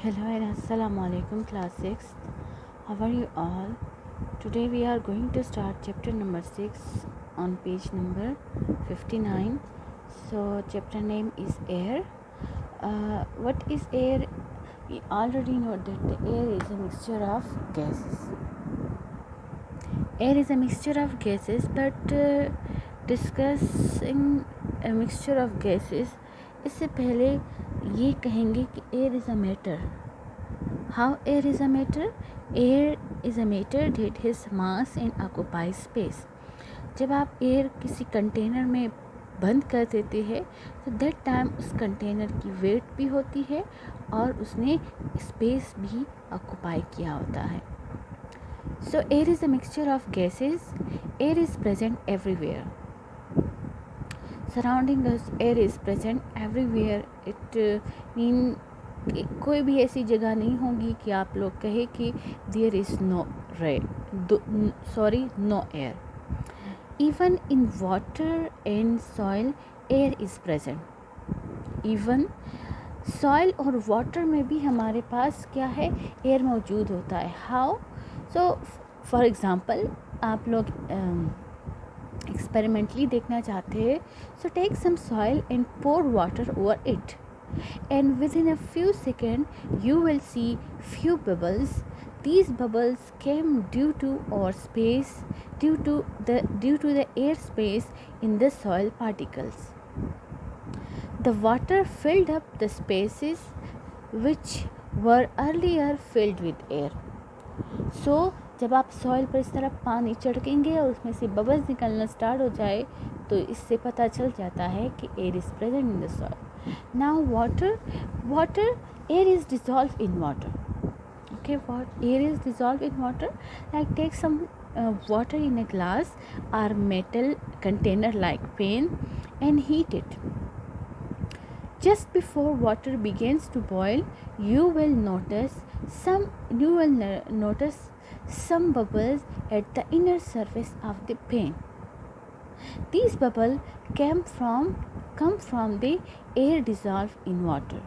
Hello and Assalamu alaikum class 6th. How are you all? Today we are going to start chapter number 6 on page number 59. So chapter name is air. What is air? We already know that the air is a mixture of gases. Air is a mixture of gases, but discussing a mixture of gases, इससे पहले ये कहेंगे कि air is a matter. How air is a matter? Air is a matter that has mass and occupies space. जब आप air किसी container में बंद कर देते हैं तो दैट टाइम उस कंटेनर की वेट भी होती है और उसने स्पेस भी ऑक्यूपाई किया होता है. सो air is a mixture of gases. Air is present everywhere. Surrounding us air is present everywhere. It mean कोई भी ऐसी जगह नहीं होगी कि आप लोग कहे कि there is no no air. Even in water and soil air is present. Even soil और वाटर में भी हमारे पास क्या है, एयर मौजूद होता है. हाउ? सो फॉर एग्ज़ाम्पल आप लोग एक्सपेरिमेंटली देखना चाहते हैं, so take some soil and pour water over it, and within a few seconds you will see few bubbles. These bubbles came due to the air space in the soil particles. The water filled up the spaces which were earlier filled with air. So जब आप soil पर इस तरह पानी छिड़केंगे और उसमें से bubbles निकलना स्टार्ट हो जाए तो इससे पता चल जाता है कि air is present in the soil. Now water, air is dissolved in water. Okay, what air is dissolved in water? Like take some water in a glass or metal container like pan and heat it. Just before water begins to boil, you will notice some bubbles at the inner surface of the pan. These bubbles come from the air dissolved in water.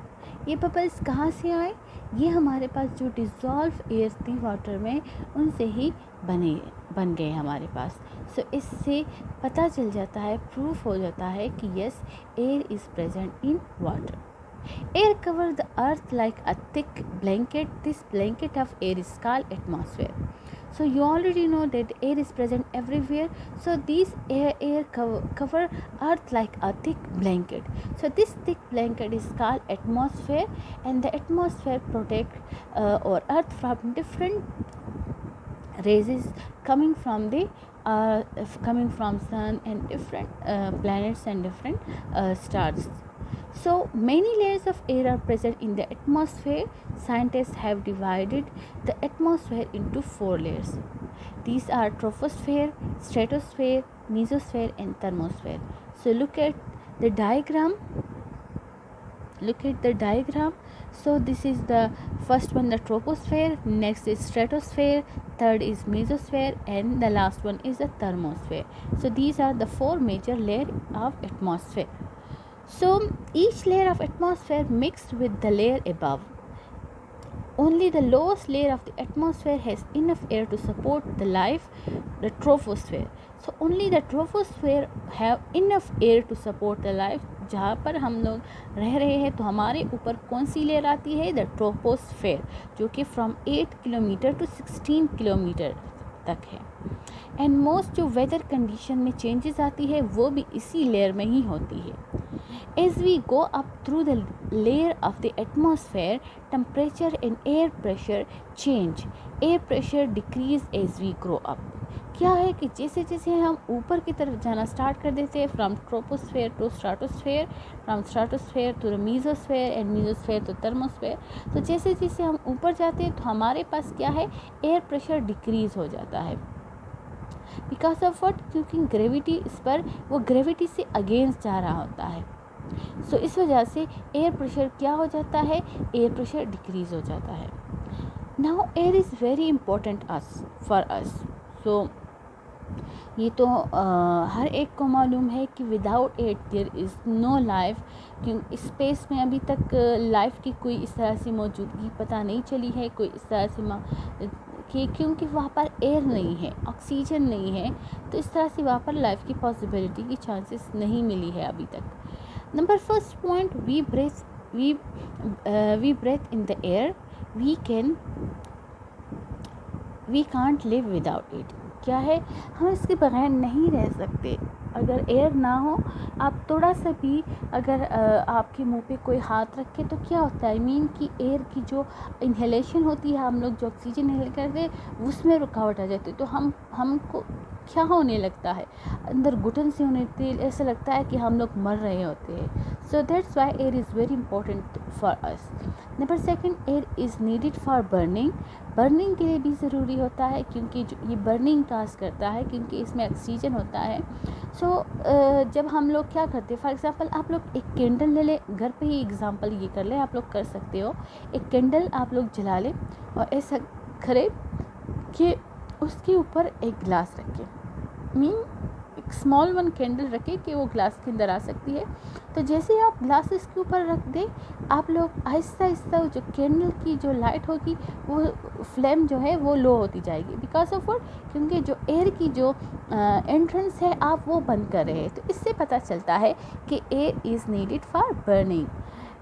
ये bubbles कहाँ से आए? ये हमारे पास जो dissolve air थी water में उनसे ही बन गए हमारे पास. सो इससे पता चल जाता है, प्रूफ हो जाता है कि yes, air is present in water. Air covers the earth like a thick blanket. This blanket of air is called atmosphere. So you already know that air is present everywhere. So these air cover earth like a thick blanket. So this thick blanket is called atmosphere, and the atmosphere protect or earth from different rays coming from the sun and different planets and different stars. So many layers of air are present in the atmosphere. Scientists have divided the atmosphere into 4 layers. These are troposphere, stratosphere, mesosphere and thermosphere. So look at the diagram. So this is the first one, the troposphere, next is stratosphere, third is mesosphere and the last one is the thermosphere. So these are the 4 major layers of atmosphere. So each layer of atmosphere mixed with the layer above. Only the lowest layer of the atmosphere has enough air to support the life, the troposphere. So only the troposphere have enough air to support the life. जहाँ पर हम लोग रह रहे हैं तो हमारे ऊपर कौन सी लेयर आती है? द ट्रोपोस्फेयर, जो कि फ्रॉम 8 किलोमीटर टू 16 किलोमीटर तक है. एंड मोस्ट जो वेदर कंडीशन में चेंजेस आती है वो भी इसी लेयर में ही होती है. As we go up through the layer of the atmosphere, temperature and air pressure change. Air pressure decrease as we grow up. क्या है कि जैसे जैसे हम ऊपर की तरफ जाना स्टार्ट कर देते हैं, from troposphere to stratosphere, from stratosphere to mesosphere and mesosphere to thermosphere, तो जैसे जैसे हम ऊपर जाते हैं तो हमारे पास क्या है, एयर प्रेशर डिक्रीज हो जाता है. Because of what? क्योंकि ग्रेविटी इस पर वो ग्रेविटी से अगेंस्ट जा रहा होता है. सो इस वजह से एयर प्रेशर क्या हो जाता है, एयर प्रेशर डिक्रीज हो जाता है. Now air is very important for us. So ये तो हर एक को मालूम है कि without air there is no life. क्योंकि स्पेस में अभी तक लाइफ की कोई इस तरह से मौजूदगी पता नहीं चली है, कोई इस तरह से कि क्योंकि वहाँ पर एयर नहीं है, ऑक्सीजन नहीं है, तो इस तरह से वहाँ पर लाइफ की पॉसिबिलिटी की चांसेस नहीं मिली है अभी तक। Number first point, we breathe in the air, we can't live without it. क्या है, हम इसके बगैर नहीं रह सकते। अगर एयर ना हो, आप थोड़ा सा भी अगर आपके मुंह पे कोई हाथ रखे तो क्या होता है, मीन कि एयर की जो इन्हेलेशन होती है, हम लोग जो ऑक्सीजन इनहेल करते हैं उसमें रुकावट आ जाती है, तो हमको क्या होने लगता है, अंदर घुटन से होने लगती है, ऐसा लगता है कि हम लोग मर रहे होते हैं। So that's why air is very important for us. Number second, air is needed for burning के लिए भी ज़रूरी होता है, क्योंकि जो ये बर्निंग टास्क करता है, क्योंकि इसमें ऑक्सीजन होता है। जब हम लोग क्या करते हैं, फॉर एग्ज़ाम्पल आप लोग एक कैंडल ले लें, घर पे ही एग्ज़ाम्पल ये कर लें, आप लोग कर सकते हो, एक कैंडल आप लोग जला लें और ऐसा करें कि उसके ऊपर एक गिलास रखें, मीन एक स्मॉल वन कैंडल रखें कि वो ग्लास के अंदर आ सकती है। तो जैसे आप ग्लास इसके ऊपर रख दें, आप लोग आहिस्ता आहिस्ता जो कैंडल की जो लाइट होगी वो फ्लेम जो है वो लो होती जाएगी, बिकॉज ऑफ व्हाट, क्योंकि जो एयर की जो एंट्रेंस है आप वो बंद कर रहे हैं। तो इससे पता चलता है कि air is needed for burning.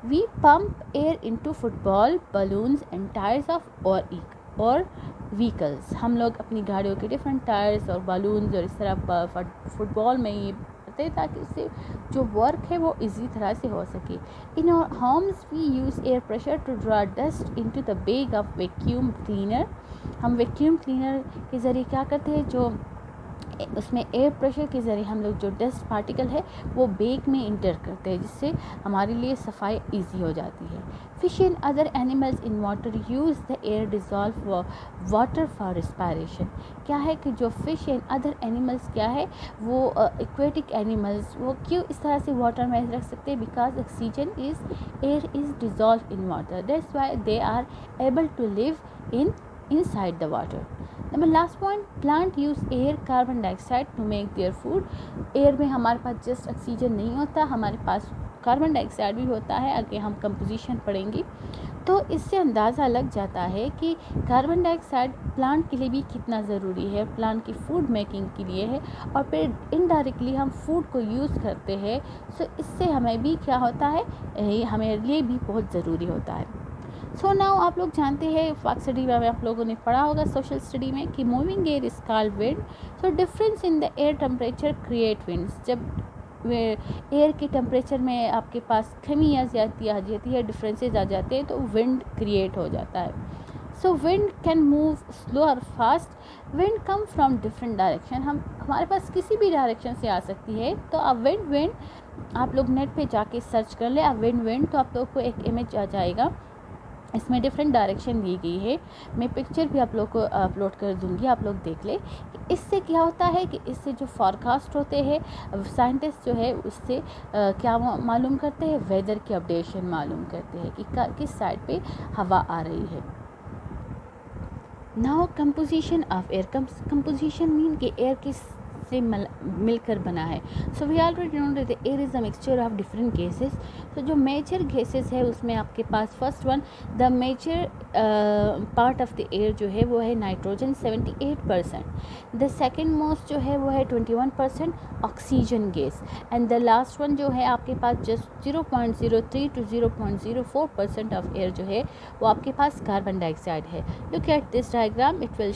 We pump air into football, balloons and tyres of our vehicles. हम लोग अपनी गाड़ियों के डिफरेंट टायर्स और बलून्स और इस तरह फुटबॉल में ये करते हैं ताकि उससे जो वर्क है वो इजी तरह से हो सके। In our homes we use air pressure to draw dust into the bag of vacuum cleaner. हम वैक्यूम क्लीनर के ज़रिए क्या करते हैं, जो उसमें एयर प्रेशर के ज़रिए हम लोग जो डस्ट पार्टिकल है वो बैग में इंटर करते हैं, जिससे हमारे लिए सफाई इजी हो जाती है। Fish and other animals in water use the air dissolve water for respiration. क्या है कि जो फिश एंड अदर एनिमल्स क्या है, वो एक्वेटिक एनिमल्स वो क्यों इस तरह से वाटर में रख सकते हैं, because oxygen air is dissolve in water, that's why they are able to live inside the water. Number last point, plant use air carbon dioxide to make their food. Air में हमारे पास just oxygen नहीं होता, हमारे पास carbon dioxide भी होता है। अगर हम कंपोजिशन पढ़ेंगे तो इससे अंदाज़ा लग जाता है कि कार्बन डाइऑक्साइड प्लांट के लिए भी कितना ज़रूरी है, प्लांट की फूड मेकिंग के लिए है, और फिर इनडायरेक्टली हम फूड को यूज़ करते हैं। सो इससे हमें भी क्या होता है, हमारे लिए भी बहुत ज़रूरी होता है। सो नाउ आप लोग जानते हैं, फॉक स्टडी में आप लोगों ने पढ़ा होगा सोशल स्टडी में कि moving air is called wind. So difference in the air temperature create winds. जब एयर के टेम्परेचर में आपके पास कमी आ जाती है, डिफरेंसेस आ जाते हैं, तो विंड क्रिएट हो जाता है। सो विंड कैन मूव स्लो और fast. Wind come from different direction, हमारे पास किसी भी डायरेक्शन से आ सकती है। तो अब विंड आप लोग नेट पे जाके सर्च कर ले, अब विंड तो आप लोग को एक इमेज आ जाएगा, इसमें डिफरेंट डायरेक्शन दी गई है। मैं पिक्चर भी आप लोग को अपलोड कर दूंगी, आप लोग देख ले। इससे क्या होता है कि इससे जो फॉरकास्ट होते हैं, साइंटिस्ट जो है उससे क्या मालूम करते हैं, वेदर की अपडेशन मालूम करते हैं कि किस साइड पे हवा आ रही है। Now composition of air. Composition mean कि एयर किस से मिलकर बना है। So we already know that air is a mixture of different gases. तो जो मेजर गैसेस है उसमें आपके पास first one, the major part of the air जो है वो है नाइट्रोजन 78%। द सेकेंड मोस्ट जो है वो है 21% oxygen gas, and the last one जो है आपके पास जस्ट 0.03 to 0.04% ऑफ एयर जो है वो आपके पास कार्बन डाइऑक्साइड है। Look at this diagram, it will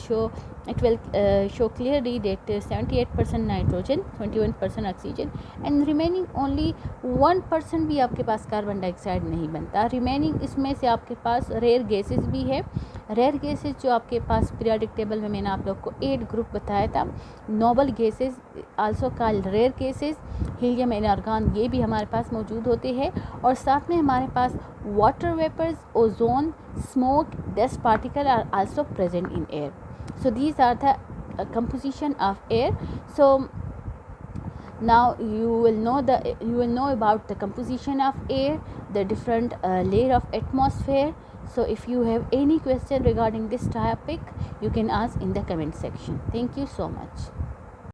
show clearly that 78% nitrogen, 21% oxygen, and remaining only 1% भी आपके पास कार्बन डाइऑक्साइड नहीं बनता। रिमेनिंग इसमें से आपके पास रेयर गैसेस भी है। रेयर गैसेस जो आपके पास पीरियोडिक टेबल में मैंने आप लोग को 8 ग्रुप बताया था। Noble gases also called rare gases, helium and argon, ये भी हमारे पास मौजूद होते हैं। और साथ में हमारे पास water vapours, ozone, smoke, dust particle are also present in air. So these are the composition of air. So now you will know about the composition of air, the different layer of atmosphere. So if you have any question regarding this topic, you can ask in the comment section. Thank you so much.